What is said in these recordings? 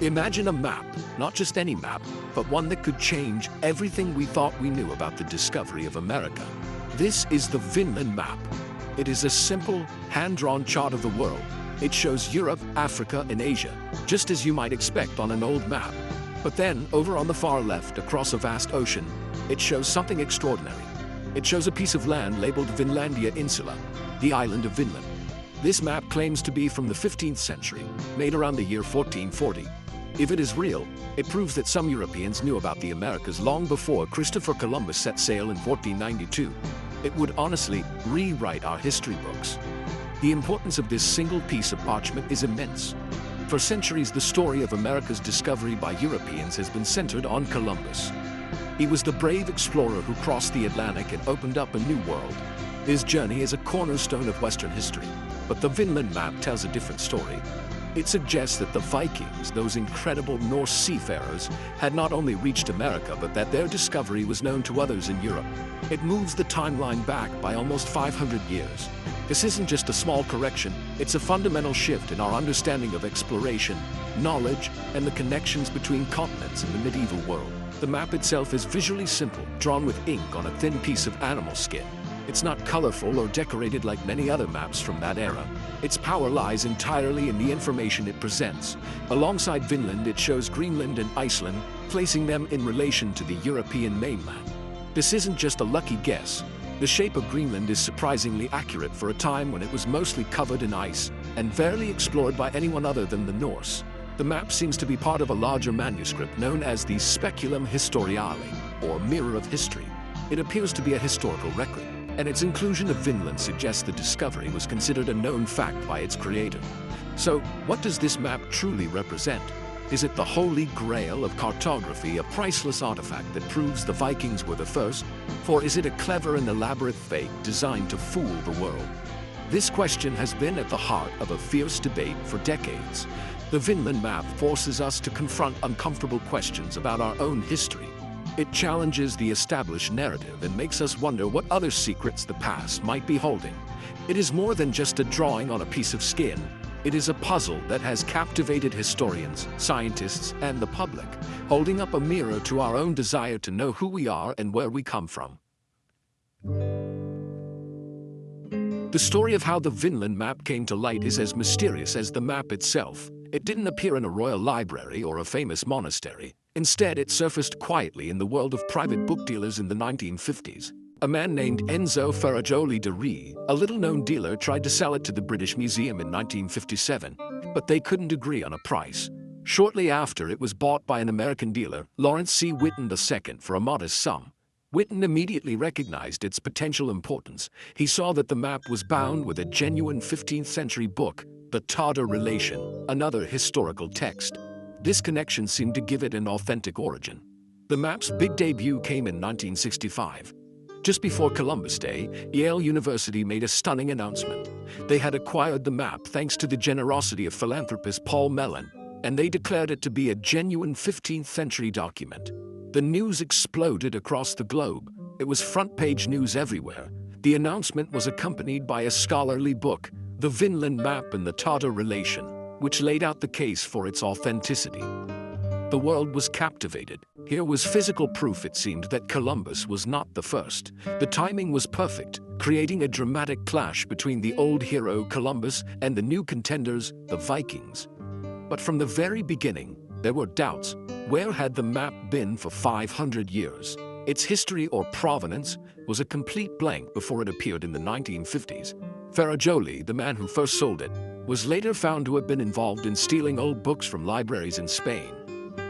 Imagine a map, not just any map, but one that could change everything we thought we knew about the discovery of America. This is the Vinland Map. It is a simple, hand-drawn chart of the world. It shows Europe, Africa, and Asia, just as you might expect on an old map. But then, over on the far left, across a vast ocean, it shows something extraordinary. It shows a piece of land labeled Vinlandia Insula, the island of Vinland. This map claims to be from the 15th century, made around the year 1440. If it is real, it proves that some Europeans knew about the Americas long before Christopher Columbus set sail in 1492. It would honestly rewrite our history books. The importance of this single piece of parchment is immense. For centuries, the story of America's discovery by Europeans has been centered on Columbus. He was the brave explorer who crossed the Atlantic and opened up a new world. His journey is a cornerstone of Western history, but the Vinland Map tells a different story. It suggests that the Vikings, those incredible Norse seafarers, had not only reached America, but that their discovery was known to others in Europe. It moves the timeline back by almost 500 years. This isn't just a small correction, it's a fundamental shift in our understanding of exploration, knowledge, and the connections between continents in the medieval world. The map itself is visually simple, drawn with ink on a thin piece of animal skin. It's not colorful or decorated like many other maps from that era. Its power lies entirely in the information it presents. Alongside Vinland, it shows Greenland and Iceland, placing them in relation to the European mainland. This isn't just a lucky guess. The shape of Greenland is surprisingly accurate for a time when it was mostly covered in ice and rarely explored by anyone other than the Norse. The map seems to be part of a larger manuscript known as the Speculum Historiale, or Mirror of History. It appears to be a historical record, and its inclusion of Vinland suggests the discovery was considered a known fact by its creator. So, what does this map truly represent? Is it the holy grail of cartography, a priceless artifact that proves the Vikings were the first? Or is it a clever and elaborate fake designed to fool the world? This question has been at the heart of a fierce debate for decades. The Vinland Map forces us to confront uncomfortable questions about our own history. It challenges the established narrative and makes us wonder what other secrets the past might be holding. It is more than just a drawing on a piece of skin. It is a puzzle that has captivated historians, scientists, and the public, holding up a mirror to our own desire to know who we are and where we come from. The story of how the Vinland Map came to light is as mysterious as the map itself. It didn't appear in a royal library or a famous monastery. Instead, it surfaced quietly in the world of private book dealers in the 1950s. A man named Enzo Ferrajoli de Ree, a little-known dealer, tried to sell it to the British Museum in 1957, but they couldn't agree on a price. Shortly after, it was bought by an American dealer, Lawrence C. Whitten II, for a modest sum. Whitten immediately recognized its potential importance. He saw that the map was bound with a genuine 15th century book, the Tartar Relation, another historical text. This connection seemed to give it an authentic origin. The map's big debut came in 1965. Just before Columbus Day, Yale University made a stunning announcement. They had acquired the map thanks to the generosity of philanthropist Paul Mellon, and they declared it to be a genuine 15th century document. The news exploded across the globe. It was front-page news everywhere. The announcement was accompanied by a scholarly book, The Vinland Map and the Tartar Relation, which laid out the case for its authenticity. The world was captivated. Here was physical proof, it seemed, that Columbus was not the first. The timing was perfect, creating a dramatic clash between the old hero Columbus and the new contenders, the Vikings. But from the very beginning, there were doubts. Where had the map been for 500 years? Its history or provenance was a complete blank before it appeared in the 1950s. Ferrajoli, the man who first sold it, was later found to have been involved in stealing old books from libraries in Spain.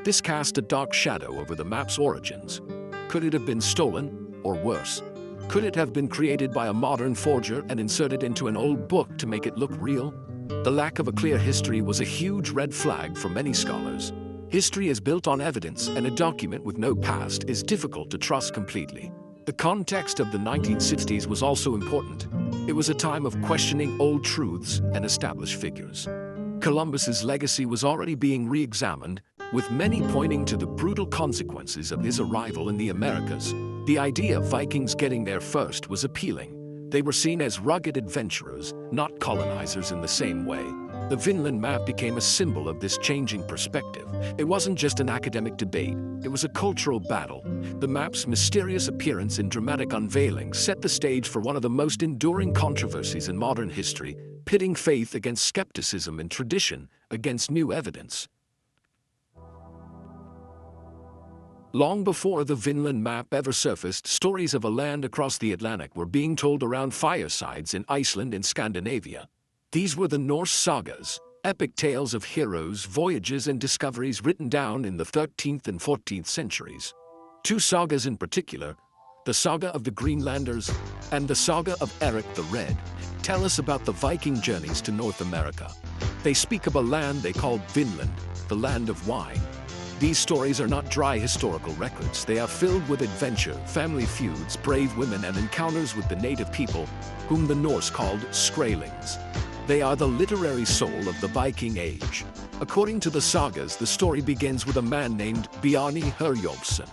This cast a dark shadow over the map's origins. Could it have been stolen, or worse? Could it have been created by a modern forger and inserted into an old book to make it look real? The lack of a clear history was a huge red flag for many scholars. History is built on evidence, and a document with no past is difficult to trust completely. The context of the 1960s was also important. It was a time of questioning old truths and established figures. Columbus's legacy was already being re-examined, with many pointing to the brutal consequences of his arrival in the Americas. The idea of Vikings getting there first was appealing. They were seen as rugged adventurers, not colonizers in the same way. The Vinland Map became a symbol of this changing perspective. It wasn't just an academic debate, it was a cultural battle. The map's mysterious appearance and dramatic unveiling set the stage for one of the most enduring controversies in modern history, pitting faith against skepticism and tradition against new evidence. Long before the Vinland Map ever surfaced, stories of a land across the Atlantic were being told around firesides in Iceland and Scandinavia. These were the Norse sagas, epic tales of heroes, voyages, and discoveries written down in the 13th and 14th centuries. Two sagas in particular, the saga of the Greenlanders and the saga of Eric the Red, tell us about the Viking journeys to North America. They speak of a land they called Vinland, the land of wine. These stories are not dry historical records. They are filled with adventure, family feuds, brave women, and encounters with the native people, whom the Norse called Skrælings. They are the literary soul of the Viking Age. According to the sagas, the story begins with a man named Bjarni Herjolfsson.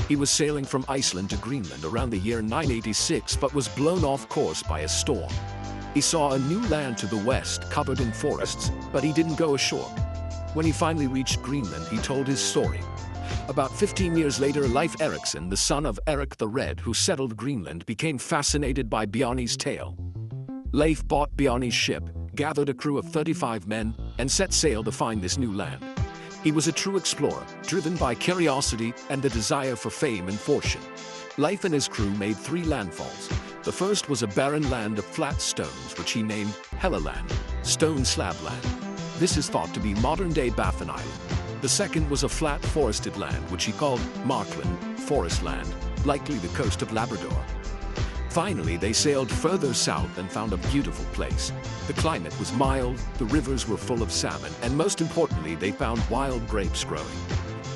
He was sailing from Iceland to Greenland around the year 986, but was blown off course by a storm. He saw a new land to the west, covered in forests, but he didn't go ashore. When he finally reached Greenland, he told his story. About 15 years later, Leif Erikson, the son of Eric the Red, who settled Greenland, became fascinated by Bjarni's tale. Leif bought Bjarni's ship, gathered a crew of 35 men, and set sail to find this new land. He was a true explorer, driven by curiosity and the desire for fame and fortune. Leif and his crew made 3 landfalls. The first was a barren land of flat stones, which he named Helluland, Stone Slab Land. This is thought to be modern-day Baffin Island. The second was a flat forested land, which he called Markland, Forest Land, likely the coast of Labrador. Finally, they sailed further south and found a beautiful place. The climate was mild, the rivers were full of salmon, and most importantly, they found wild grapes growing.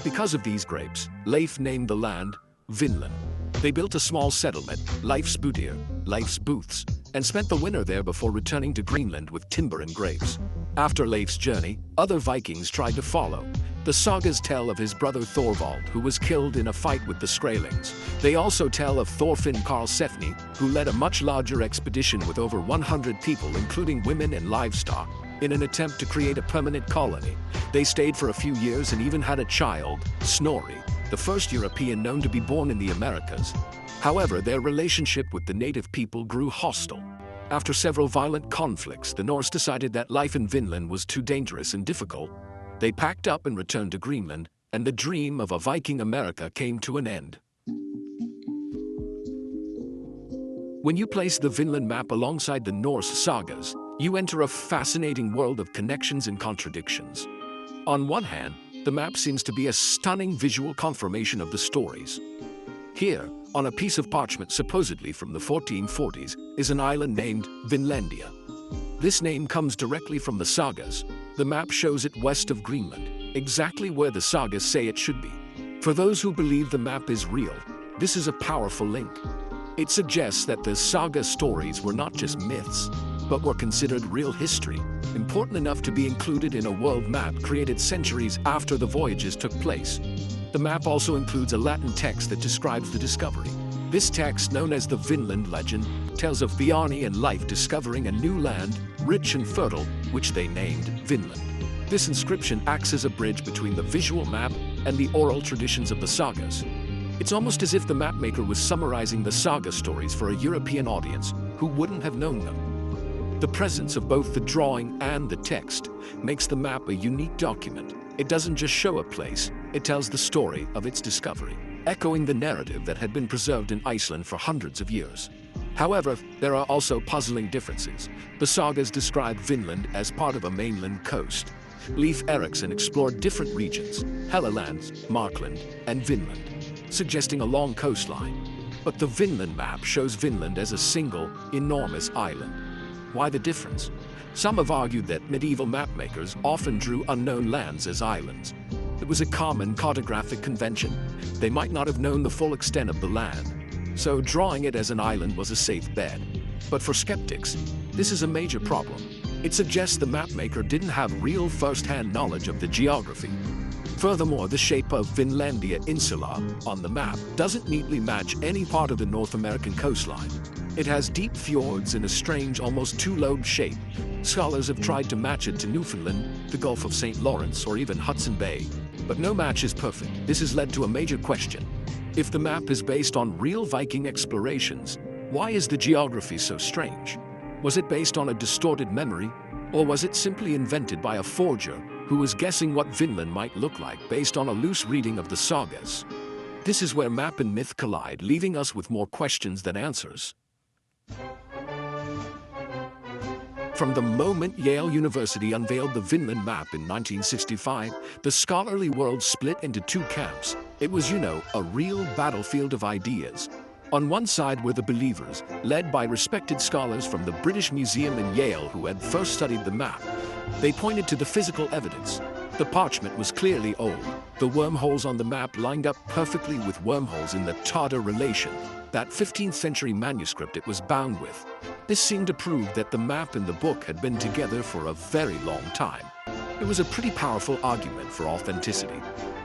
Because of these grapes, Leif named the land Vinland. They built a small settlement, Leif's Bootir, Leif's Booths, and spent the winter there before returning to Greenland with timber and grapes. After Leif's journey, other Vikings tried to follow. The sagas tell of his brother Thorvald, who was killed in a fight with the Skrælings. They also tell of Thorfinn Karlsefni, who led a much larger expedition with over 100 people, including women and livestock, in an attempt to create a permanent colony. They stayed for a few years and even had a child, Snorri, the first European known to be born in the Americas. However, their relationship with the native people grew hostile. After several violent conflicts, the Norse decided that life in Vinland was too dangerous and difficult. They packed up and returned to Greenland, and the dream of a Viking America came to an end. When you place the Vinland Map alongside the Norse sagas, you enter a fascinating world of connections and contradictions. On one hand, the map seems to be a stunning visual confirmation of the stories. Here, on a piece of parchment supposedly from the 1440s, is an island named Vinlandia. This name comes directly from the sagas. The map shows it west of Greenland, exactly where the sagas say it should be. For those who believe the map is real, this is a powerful link. It suggests that the saga stories were not just myths, but were considered real history, important enough to be included in a world map created centuries after the voyages took place. The map also includes a Latin text that describes the discovery. This text, known as the Vinland legend, tells of Bjarni and Leif discovering a new land, rich and fertile, which they named Vinland. This inscription acts as a bridge between the visual map and the oral traditions of the sagas. It's almost as if the mapmaker was summarizing the saga stories for a European audience who wouldn't have known them. The presence of both the drawing and the text makes the map a unique document. It doesn't just show a place, it tells the story of its discovery, echoing the narrative that had been preserved in Iceland for hundreds of years. However, there are also puzzling differences. The sagas describe Vinland as part of a mainland coast. Leif Erikson explored different regions, Helluland, Markland, and Vinland, suggesting a long coastline. But the Vinland map shows Vinland as a single, enormous island. Why the difference? Some have argued that medieval mapmakers often drew unknown lands as islands. It was a common cartographic convention. They might not have known the full extent of the land, so drawing it as an island was a safe bet. But for skeptics, this is a major problem. It suggests the mapmaker didn't have real first-hand knowledge of the geography. Furthermore, the shape of Vinlandia Insula on the map doesn't neatly match any part of the North American coastline. It has deep fjords in a strange, almost two-lobed shape. Scholars have tried to match it to Newfoundland, the Gulf of St. Lawrence, or even Hudson Bay. But no match is perfect. This has led to a major question. If the map is based on real Viking explorations, why is the geography so strange? Was it based on a distorted memory, or was it simply invented by a forger who was guessing what Vinland might look like based on a loose reading of the sagas? This is where map and myth collide, leaving us with more questions than answers. From the moment Yale University unveiled the Vinland Map in 1965, the scholarly world split into two camps. It was, a real battlefield of ideas. On one side were the believers, led by respected scholars from the British Museum and Yale who had first studied the map. They pointed to the physical evidence. The parchment was clearly old. The wormholes on the map lined up perfectly with wormholes in the Tada relation, that 15th century manuscript it was bound with. This seemed to prove that the map and the book had been together for a very long time. It was a pretty powerful argument for authenticity.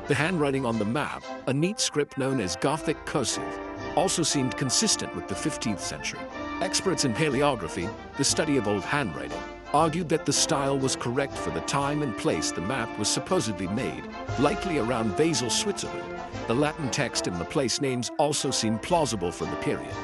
The handwriting on the map, a neat script known as Gothic cursive, also seemed consistent with the 15th century. Experts in paleography, the study of old handwriting, argued that the style was correct for the time and place the map was supposedly made, likely around Basel, Switzerland. The Latin text and the place names also seemed plausible for the period.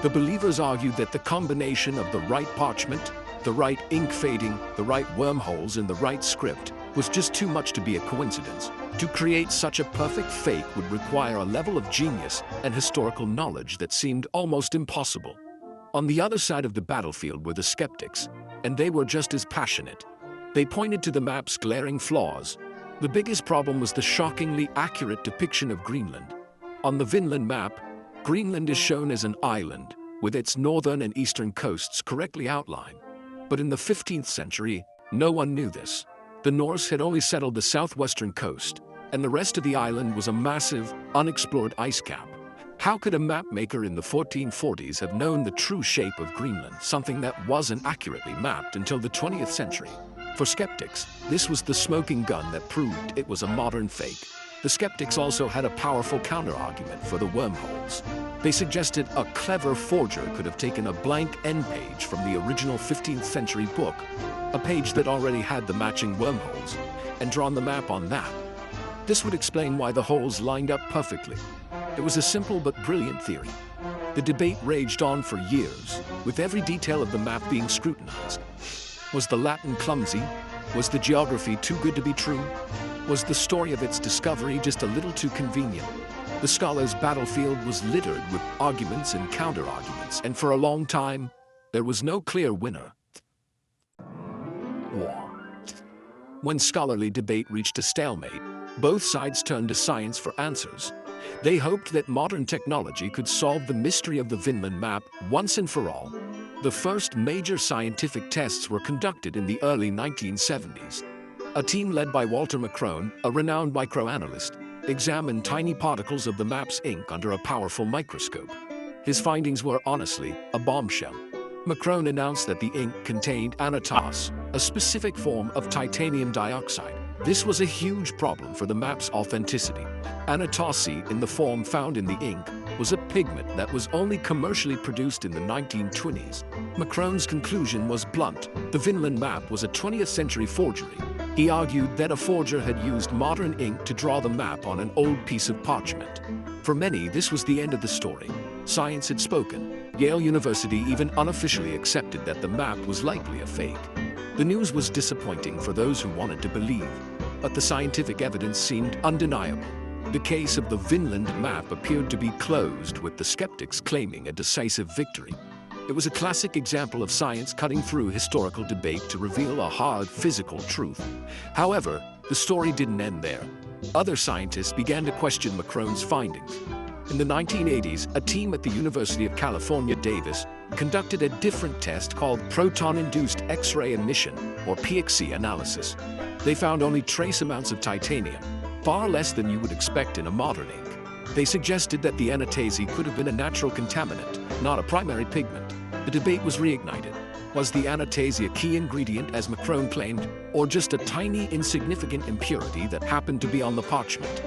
The believers argued that the combination of the right parchment, the right ink fading, the right wormholes, and the right script was just too much to be a coincidence. To create such a perfect fake would require a level of genius and historical knowledge that seemed almost impossible. On the other side of the battlefield were the skeptics, and they were just as passionate. They pointed to the map's glaring flaws. The biggest problem was the shockingly accurate depiction of Greenland. On the Vinland map, Greenland is shown as an island, with its northern and eastern coasts correctly outlined. But in the 15th century, no one knew this. The Norse had only settled the southwestern coast, and the rest of the island was a massive, unexplored ice cap. How could a map maker in the 1440s have known the true shape of Greenland, something that wasn't accurately mapped until the 20th century? For skeptics, this was the smoking gun that proved it was a modern fake. The skeptics also had a powerful counter-argument for the wormholes. They suggested a clever forger could have taken a blank end page from the original 15th century book, a page that already had the matching wormholes, and drawn the map on that. This would explain why the holes lined up perfectly. It was a simple but brilliant theory. The debate raged on for years, with every detail of the map being scrutinized. Was the Latin clumsy? Was the geography too good to be true? Was the story of its discovery just a little too convenient? The scholars' battlefield was littered with arguments and counter-arguments, and for a long time, there was no clear winner. War. When scholarly debate reached a stalemate, both sides turned to science for answers. They hoped that modern technology could solve the mystery of the Vinland Map once and for all. The first major scientific tests were conducted in the early 1970s. A team led by Walter Macrone, a renowned microanalyst, examined tiny particles of the map's ink under a powerful microscope. His findings were honestly a bombshell. Macrone announced that the ink contained anatos, a specific form of titanium dioxide. This was a huge problem for the map's authenticity. Anatosi, in the form found in the ink, was a pigment that was only commercially produced in the 1920s. Macrone's conclusion was blunt. The Vinland Map was a 20th century forgery. He argued that a forger had used modern ink to draw the map on an old piece of parchment. For many, this was the end of the story. Science had spoken. Yale University even unofficially accepted that the map was likely a fake. The news was disappointing for those who wanted to believe, but the scientific evidence seemed undeniable. The case of the Vinland Map appeared to be closed, with the skeptics claiming a decisive victory. It was a classic example of science cutting through historical debate to reveal a hard physical truth. However, the story didn't end there. Other scientists began to question Macrone's findings. In the 1980s, a team at the University of California, Davis, conducted a different test called proton-induced X-ray emission, or PXE analysis. They found only trace amounts of titanium, far less than you would expect in a modern ink. They suggested that the anatase could have been a natural contaminant, not a primary pigment. The debate was reignited. Was the anatase a key ingredient, as Macrone claimed, or just a tiny, insignificant impurity that happened to be on the parchment?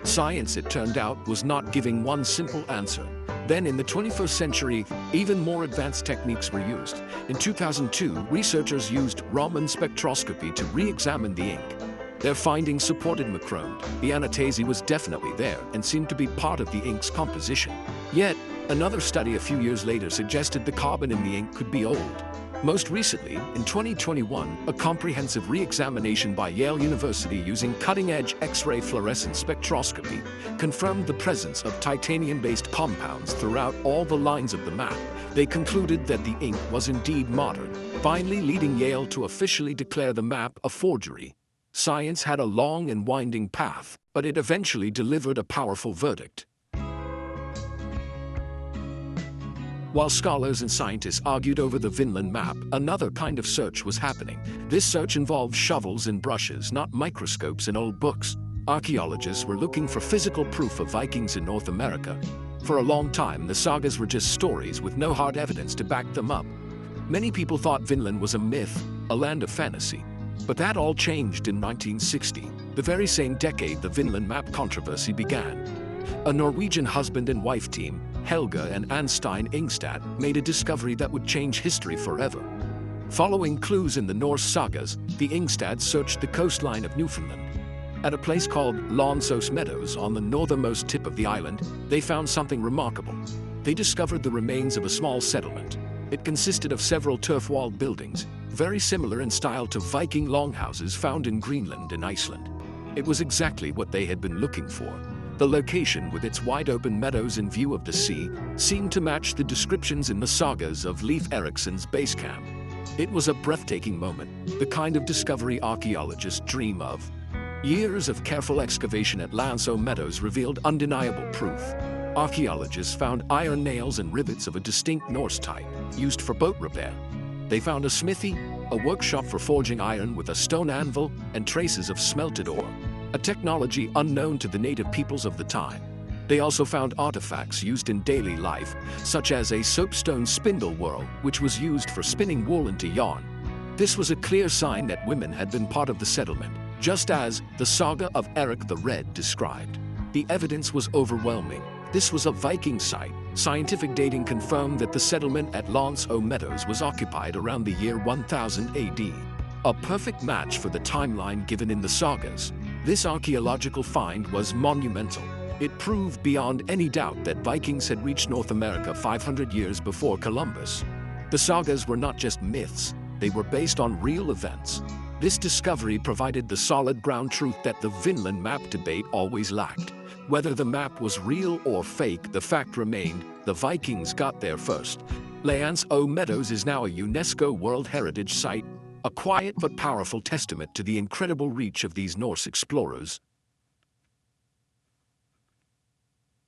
Science, it turned out, was not giving one simple answer. Then in the 21st century, even more advanced techniques were used. In 2002, researchers used Raman spectroscopy to re-examine the ink. Their findings supported Macron. The anastasia was definitely there and seemed to be part of the ink's composition. Yet, another study a few years later suggested the carbon in the ink could be old. Most recently, in 2021, a comprehensive re-examination by Yale University using cutting-edge X-ray fluorescence spectroscopy confirmed the presence of titanium-based compounds throughout all the lines of the map. They concluded that the ink was indeed modern, finally leading Yale to officially declare the map a forgery. Science had a long and winding path, but it eventually delivered a powerful verdict. While scholars and scientists argued over the Vinland Map, another kind of search was happening. This search involved shovels and brushes, not microscopes and old books. Archaeologists were looking for physical proof of Vikings in North America. For a long time, the sagas were just stories with no hard evidence to back them up. Many people thought Vinland was a myth, a land of fantasy. But that all changed in 1960, the very same decade the Vinland Map controversy began. A Norwegian husband and wife team, Helga and Anstein Ingstad, made a discovery that would change history forever. Following clues in the Norse sagas, the Ingstads searched the coastline of Newfoundland. At a place called Lansos Meadows on the northernmost tip of the island, they found something remarkable. They discovered the remains of a small settlement. It consisted of several turf-walled buildings, very similar in style to Viking longhouses found in Greenland and Iceland. It was exactly what they had been looking for. The location, with its wide-open meadows in view of the sea, seemed to match the descriptions in the sagas of Leif Erikson's base camp. It was a breathtaking moment, the kind of discovery archaeologists dream of. Years of careful excavation at Lanso Meadows revealed undeniable proof. Archaeologists found iron nails and rivets of a distinct Norse type, used for boat repair. They found a smithy, a workshop for forging iron with a stone anvil, and traces of smelted ore, a technology unknown to the native peoples of the time. They also found artifacts used in daily life, such as a soapstone spindle whorl, which was used for spinning wool into yarn. This was a clear sign that women had been part of the settlement, just as the saga of Eric the Red described. The evidence was overwhelming. This was a Viking site. Scientific dating confirmed that the settlement at Lanso Meadows was occupied around the year 1000 AD. A perfect match for the timeline given in the sagas. This archaeological find was monumental. It proved beyond any doubt that Vikings had reached North America 500 years before Columbus. The sagas were not just myths, they were based on real events. This discovery provided the solid ground truth that the Vinland Map debate always lacked. Whether the map was real or fake, the fact remained, the Vikings got there first. Lanso Meadows is now a UNESCO World Heritage Site, a quiet but powerful testament to the incredible reach of these Norse explorers.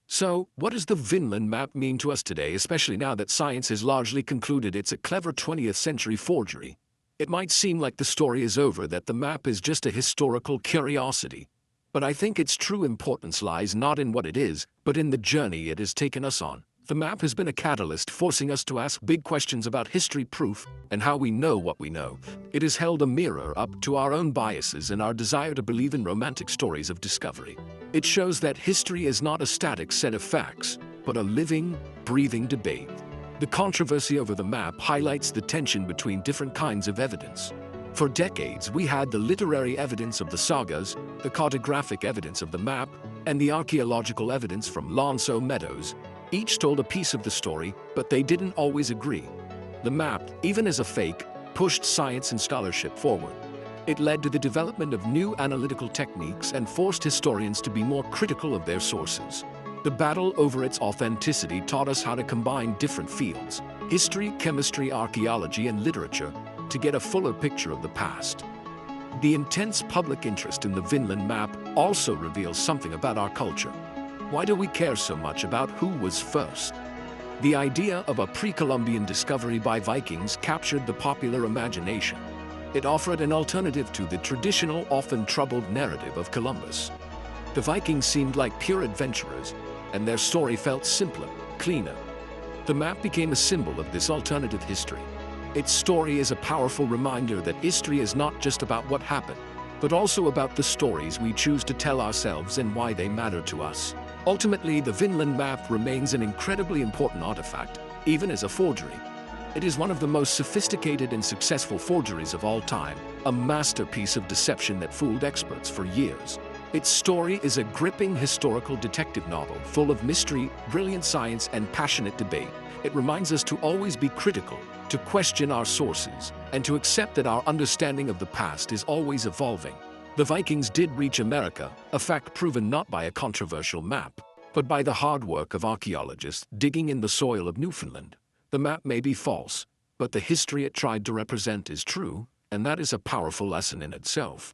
So, what does the Vinland Map mean to us today, especially now that science has largely concluded it's a clever 20th century forgery? It might seem like the story is over, that the map is just a historical curiosity. But I think its true importance lies not in what it is, but in the journey it has taken us on. The map has been a catalyst forcing us to ask big questions about history, proof, and how we know what we know. It has held a mirror up to our own biases and our desire to believe in romantic stories of discovery. It shows that history is not a static set of facts, but a living, breathing debate. The controversy over the map highlights the tension between different kinds of evidence. For decades, we had the literary evidence of the sagas, the cartographic evidence of the map, and the archaeological evidence from Lanso Meadows. Each told a piece of the story, but they didn't always agree. The map, even as a fake, pushed science and scholarship forward. It led to the development of new analytical techniques and forced historians to be more critical of their sources. The battle over its authenticity taught us how to combine different fields, history, chemistry, archaeology, and literature, to get a fuller picture of the past. The intense public interest in the Vinland Map also reveals something about our culture. Why do we care so much about who was first? The idea of a pre-Columbian discovery by Vikings captured the popular imagination. It offered an alternative to the traditional, often troubled narrative of Columbus. The Vikings seemed like pure adventurers, and their story felt simpler, cleaner. The map became a symbol of this alternative history. Its story is a powerful reminder that history is not just about what happened, but also about the stories we choose to tell ourselves and why they matter to us. Ultimately, the Vinland Map remains an incredibly important artifact, even as a forgery. It is one of the most sophisticated and successful forgeries of all time, a masterpiece of deception that fooled experts for years. Its story is a gripping historical detective novel full of mystery, brilliant science, and passionate debate. It reminds us to always be critical, to question our sources, and to accept that our understanding of the past is always evolving. The Vikings did reach America, a fact proven not by a controversial map, but by the hard work of archaeologists digging in the soil of Newfoundland. The map may be false, but the history it tried to represent is true, and that is a powerful lesson in itself.